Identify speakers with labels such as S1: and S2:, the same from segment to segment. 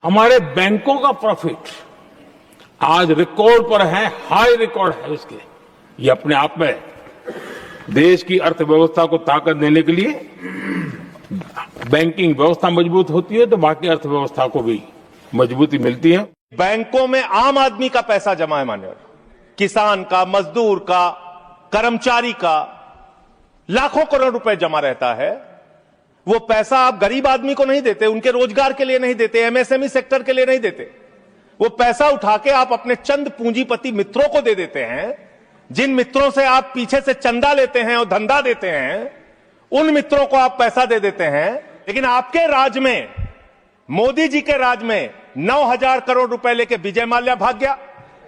S1: हमारे बैंकों का प्रॉफिट आज रिकॉर्ड पर है, हाई रिकॉर्ड है उसके। ये अपने आप में देश की अर्थव्यवस्था को ताकत देने के लिए बैंकिंग व्यवस्था मजबूत होती है तो बाकी अर्थव्यवस्था को भी मजबूती मिलती है।
S2: बैंकों में आम आदमी का पैसा जमा है, मान्यवर, किसान का, मजदूर का, कर्मचारी का लाखों करोड़ रुपए जमा रहता है। वो पैसा आप गरीब आदमी को नहीं देते, उनके रोजगार के लिए नहीं देते, एमएसएमई सेक्टर के लिए नहीं देते। वो पैसा उठा के आप अपने चंद पूंजीपति मित्रों को दे देते हैं। जिन मित्रों से आप पीछे से चंदा लेते हैं और धंधा देते हैं, उन मित्रों को आप पैसा दे देते हैं। लेकिन आपके राज में, मोदी जी के राज में 9,000 करोड़ रुपए लेके विजय माल्या भाग गया,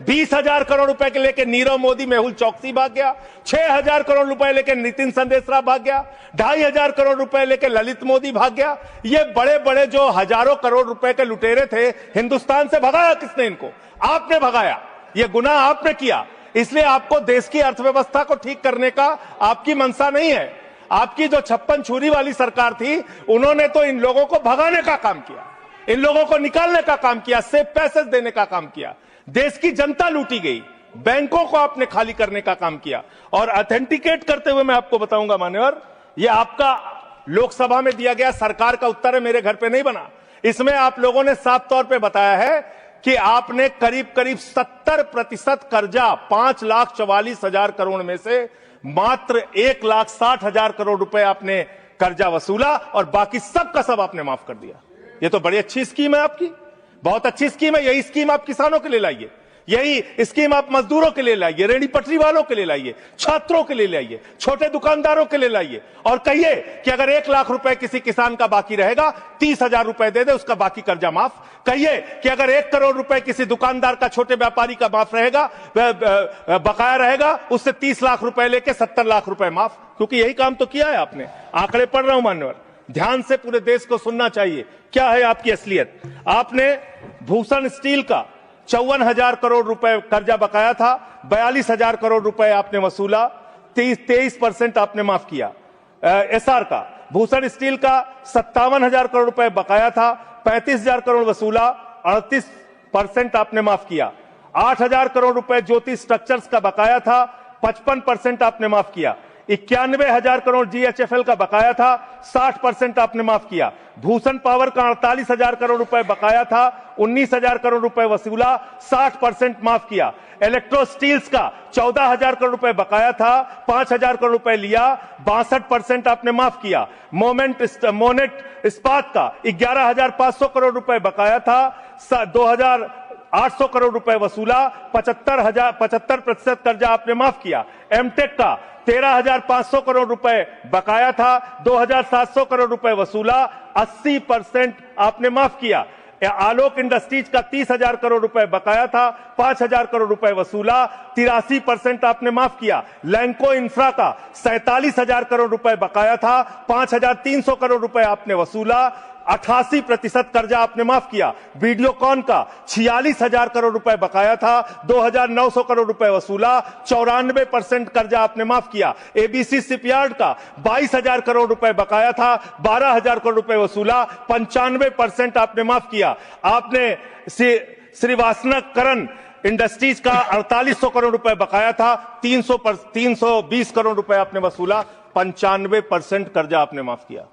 S2: 20,000 करोड़ रुपए के लेके नीरव मोदी, मेहुल चौकसी भाग गया, 6,000 करोड़ रुपए लेके नितिन संदेशरा भाग गया, 2,500 करोड़ रुपए लेके ललित मोदी भाग गया। ये बड़े बड़े जो हजारों करोड़ रुपए के लुटेरे थे, हिंदुस्तान से भगाया किसने इनको? आपने भगाया। ये गुनाह आपने किया। इसलिए आपको देश की अर्थव्यवस्था को ठीक करने का आपकी मंशा नहीं है। आपकी जो 56 छुरी वाली सरकार थी, उन्होंने तो इन लोगों को भगाने का काम किया, इन लोगों को निकालने का काम किया, सेफ पैसेज देने का काम किया। देश की जनता लूटी गई, बैंकों को आपने खाली करने का काम किया। और ऑथेंटिकेट करते हुए मैं आपको बताऊंगा मान्यवर, ये आपका लोकसभा में दिया गया सरकार का उत्तर है, मेरे घर पे नहीं बना। इसमें आप लोगों ने साफ तौर पे बताया है कि आपने करीब करीब 70% कर्जा 5,44,000 करोड़ में से मात्र 1,60,000 करोड़ रुपए आपने कर्जा वसूला और बाकी सब का सब आपने माफ कर दिया। ये तो बड़ी अच्छी स्कीम है आपकी, बहुत अच्छी स्कीम है। यही स्कीम आप किसानों के लिए लाइए, यही स्कीम आप मजदूरों के लिए लाइए, रेहड़ी पटरी वालों के लिए लाइए, छात्रों के लिए लाइए, छोटे दुकानदारों के लिए लाइए और कहिए कि अगर 1 लाख रुपए किसी किसान का बाकी रहेगा, 30,000 रुपए दे दे, उसका बाकी कर्जा माफ। कहिए कि अगर 1 करोड़ रुपए किसी दुकानदार का, छोटे व्यापारी का माफ रहेगा, बकाया रहेगा, उससे 30 लाख रुपए लेके 70 लाख रुपए माफ। क्योंकि यही काम तो किया है आपने। आंकड़े पढ़ रहा हूं मान्यवर, ध्यान से पूरे देश को सुनना चाहिए क्या है आपकी असलियत। आपने भूषण स्टील का 54,000 करोड़ रुपए कर्जा बकाया था, 42,000 करोड़ रुपए आपने वसूला, 23% आपने माफ किया। एसआर का, भूषण स्टील का 57,000 करोड़ रुपए बकाया था, 35,000 करोड़ वसूला, 38% आपने माफ किया। 8,000 करोड़ रुपए ज्योति स्ट्रक्चर्स का बकाया था, 55% आपने माफ किया। 91,000 करोड़ जीएचएफएल का बकाया था, 60% आपने माफ किया। भूषण पावर का 48,000 करोड़ रुपए बकाया था, 19,000 करोड़ रुपए वसूला, 60% माफ किया। इलेक्ट्रो स्टील्स का 14,000 करोड़ रुपए बकाया था, 5,000 करोड़ रुपए लिया, 62% आपने माफ किया। मोनेट इस्पात का 11,500 करोड़ रुपए बकाया था, 2,800 करोड़ रुपए वसूला, 75% कर्जा आपने माफ किया। एमटेक का 13,500 करोड़ रुपए बकाया था, 2,700 करोड़ रुपए वसूला, 80% आपने माफ किया। आलोक इंडस्ट्रीज का 30,000 करोड़ रुपए बकाया था, 5,000 करोड़ रुपए वसूला, 83% आपने माफ किया। लैंको इंफ्रा का 47,000 करोड़ रुपए बकाया था, 5,300 करोड़ रुपए आपने वसूला, 88% कर्जा आपने माफ किया। वीडियोकॉन का 46,000 करोड़ रुपए बकाया था, 2,900 करोड़ रुपए वसूला, 94% कर्जा आपने माफ किया। एबीसी शिपयार्ड का 22,000 करोड़ रुपए बकाया था, 12,000 करोड़ रुपए वसूला, 95% आपने माफ किया। आपने श्रीवास्तव इंडस्ट्रीज का 4,800 करोड़ रुपए बकाया था, 320 करोड़ रुपए आपने वसूला, 95% कर्जा आपने माफ किया।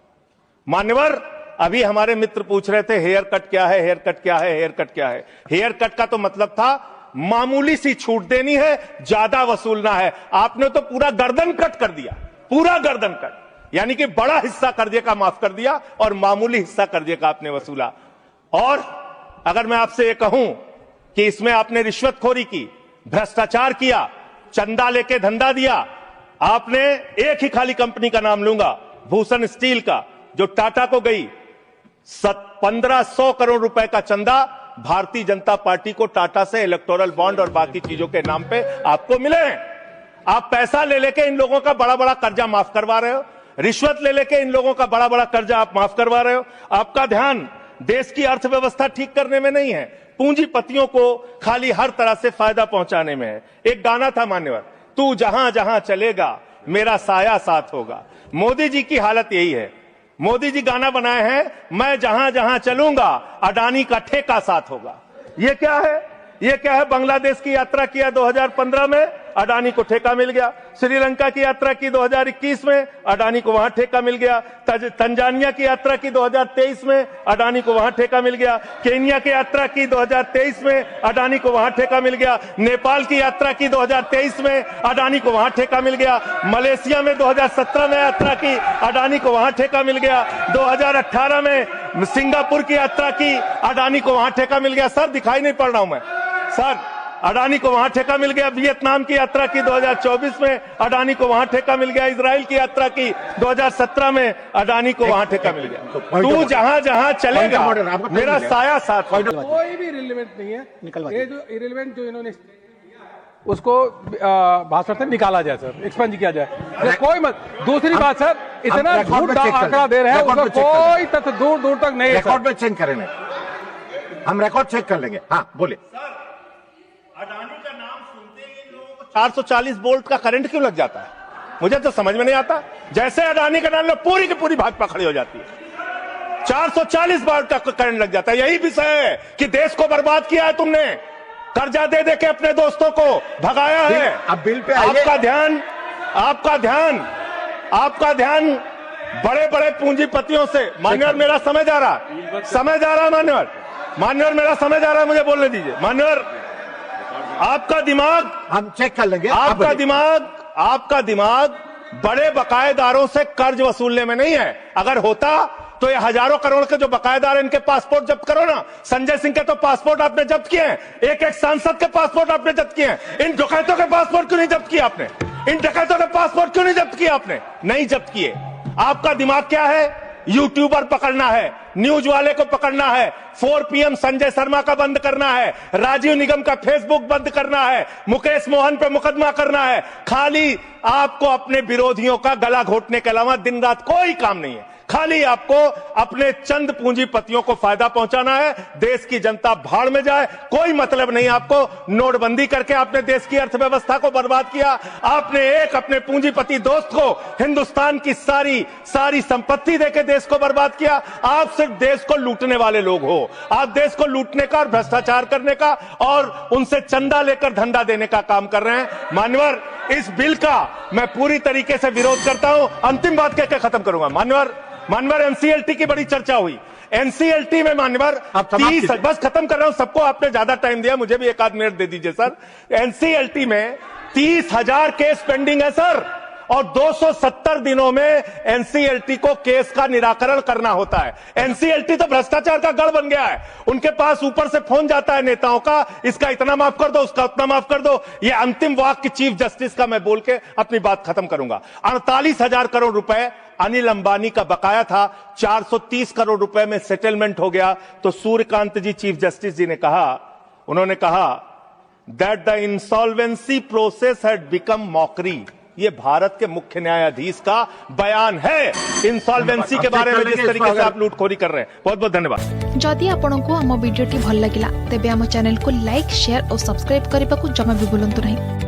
S2: मान्यवर, अभी हमारे मित्र पूछ रहे थे हेयर कट क्या है, हेयर कट क्या है, हेयर कट क्या है। हेयर कट का तो मतलब था मामूली सी छूट देनी है, ज्यादा वसूलना है। आपने तो पूरा गर्दन कट कर दिया, पूरा गर्दन कट, यानी कि बड़ा हिस्सा कर्जे का माफ कर दिया और मामूली हिस्सा कर्जे का आपने वसूला। और अगर मैं आपसे ये कहूं कि इसमें आपने रिश्वतखोरी की, भ्रष्टाचार किया, चंदा लेके धंधा दिया, आपने एक ही खाली कंपनी का नाम लूंगा, भूषण स्टील का, जो टाटा को गई, 1,500 करोड़ रुपए का चंदा भारतीय जनता पार्टी को टाटा से इलेक्टोरल बॉन्ड और बाकी चीजों के नाम पे आपको मिले हैं। आप पैसा ले लेके इन लोगों का बड़ा बड़ा कर्जा माफ करवा रहे हो, रिश्वत ले लेके इन लोगों का बड़ा बड़ा कर्जा आप माफ करवा रहे हो। आपका ध्यान देश की अर्थव्यवस्था ठीक करने में नहीं है, पूंजीपतियों को खाली हर तरह से फायदा पहुंचाने में है। एक गाना था मान्यवर, तू जहां जहां चलेगा मेरा साया साथ होगा। मोदी जी की हालत यही है। मोदी जी गाना बनाए हैं, मैं जहां जहां चलूंगा अडानी का ठेका साथ होगा। ये क्या है? ये क्या है? बांग्लादेश की यात्रा किया 2015 में, अडानी को ठेका मिल गया। श्रीलंका की यात्रा की 2021 में, अडानी को वहां ठेका मिल गया। तंजानिया की यात्रा की 2023 में, अडानी को वहां ठेका मिल गया। केन्या की यात्रा की 2023 में, अडानी को वहां ठेका मिल गया। नेपाल की यात्रा की 2023 में, अडानी को वहां ठेका मिल गया। मलेशिया में 2017 में यात्रा की, अडानी को वहां ठेका मिल गया। 2018 में सिंगापुर की यात्रा की, अडानी को वहां ठेका मिल गया। सर दिखाई नहीं पड़ रहा हूं मैं सर, अडानी को वहां ठेका मिल गया। वियतनाम की यात्रा की 2024 में, अडानी को वहां ठेका मिल गया। इजराइल की यात्रा की 2017 में, अडानी को वहां ठेका मिल गया। तू जहां जहां चलेगा मेरा साया साथ।
S3: कोई भी रिलेवेंट नहीं है। ये जो इरेलीवेंट जो इन्होंने उसको भाषण से निकाला जाए सर, एक्सपंज किया जाए। कोई मत। दूसरी बात सर, इतना झूठ आंकड़ा दे रहे हैं, उसका कोई तथ्य दूर दूर तक नहीं है।
S4: रिकॉर्ड में चेक करेंगे, हम रिकॉर्ड चेक कर लेंगे। हाँ बोलिए।
S2: अडानी का नाम सुनते ही लोगों को 440 वोल्ट का करंट क्यों लग जाता है? मुझे तो समझ में नहीं आता। जैसे अडानी का नाम लो, पूरी की पूरी भाजपा खड़ी हो जाती है। 440 वोल्ट का करंट लग जाता है। यही विषय है कि देश को बर्बाद किया है तुमने। कर्जा दे दे के अपने दोस्तों को भगाया है।
S4: अब बिल पे आइए।
S2: आपका ध्यान बड़े बड़े पूंजीपतियों से। मान्यवर मेरा समय जा रहा मान्यवर मेरा समय जा रहा है, मुझे बोलने दीजिए। मान्यवर आपका दिमाग,
S4: हम चेक कर लेंगे।
S2: आपका दिमाग बड़े बकायेदारों से कर्ज वसूलने में नहीं है। अगर होता तो ये हजारों करोड़ के जो बकायेदार हैं, इनके पासपोर्ट जब्त करो ना। संजय सिंह के तो पासपोर्ट आपने जब्त किए हैं, एक एक सांसद के पासपोर्ट आपने जब्त किए हैं। इन डकैतों के पासपोर्ट क्यों नहीं जब्त किया आपने? नहीं जब्त किए। आपका दिमाग क्या है? यूट्यूबर पकड़ना है, न्यूज वाले को पकड़ना है, 4 PM संजय शर्मा का बंद करना है, राजीव निगम का फेसबुक बंद करना है, मुकेश मोहन पे मुकदमा करना है। खाली आपको अपने विरोधियों का गला घोटने के अलावा दिन रात कोई काम नहीं है। खाली आपको अपने चंद पूंजीपतियों को फायदा पहुंचाना है। देश की जनता भाड़ में जाए, कोई मतलब नहीं आपको। नोटबंदी करके आपने देश की अर्थव्यवस्था को बर्बाद किया। आपने एक अपने पूंजीपति दोस्त को हिंदुस्तान की सारी संपत्ति देके देश को बर्बाद किया। आप सिर्फ देश को लूटने वाले लोग हो। आप देश को लूटने का और भ्रष्टाचार करने का और उनसे चंदा लेकर धंधा देने का काम कर रहे हैं। मान्यवर, इस बिल का मैं पूरी तरीके से विरोध करता हूं। अंतिम बात कहकर खत्म करूंगा। मान्यवर एनसीएलटी की बड़ी चर्चा हुई। एनसीएलटी में मान्यवर 30, बस खत्म कर रहा हूं। सबको आपने ज्यादा टाइम दिया, मुझे भी एक आध मिनट दे दीजिए सर। एनसीएलटी में 30,000 केस पेंडिंग है सर, और 270 दिनों में एनसीएलटी को केस का निराकरण करना होता है। एनसीएलटी तो भ्रष्टाचार का गढ़ बन गया है। उनके पास ऊपर से फोन जाता है नेताओं का, इसका इतना माफ कर दो, उसका उतना माफ कर दो। ये अंतिम वाक्य चीफ जस्टिस का मैं बोल के अपनी बात खत्म करूंगा। 48,000 करोड़ रुपए अनिल अंबानी का बकाया था, 430 करोड़ रुपए में सेटलमेंट हो गया। तो सूर्यकांत जी चीफ जस्टिस जी ने कहा, उन्होंने कहा that the insolvency process had become mockery. ये भारत के मुख्य न्यायाधीश का बयान है इंसॉल्वेंसी के बारे में, जिस तरीके से आप लूटखोरी कर रहे हैं। बहुत बहुत धन्यवाद।
S5: जदि आपंक आम भिडी भल लगा तेब आम चैनल को लाइक, शेयर और सब्सक्राइब करने को जमा भी भूलु नहीं।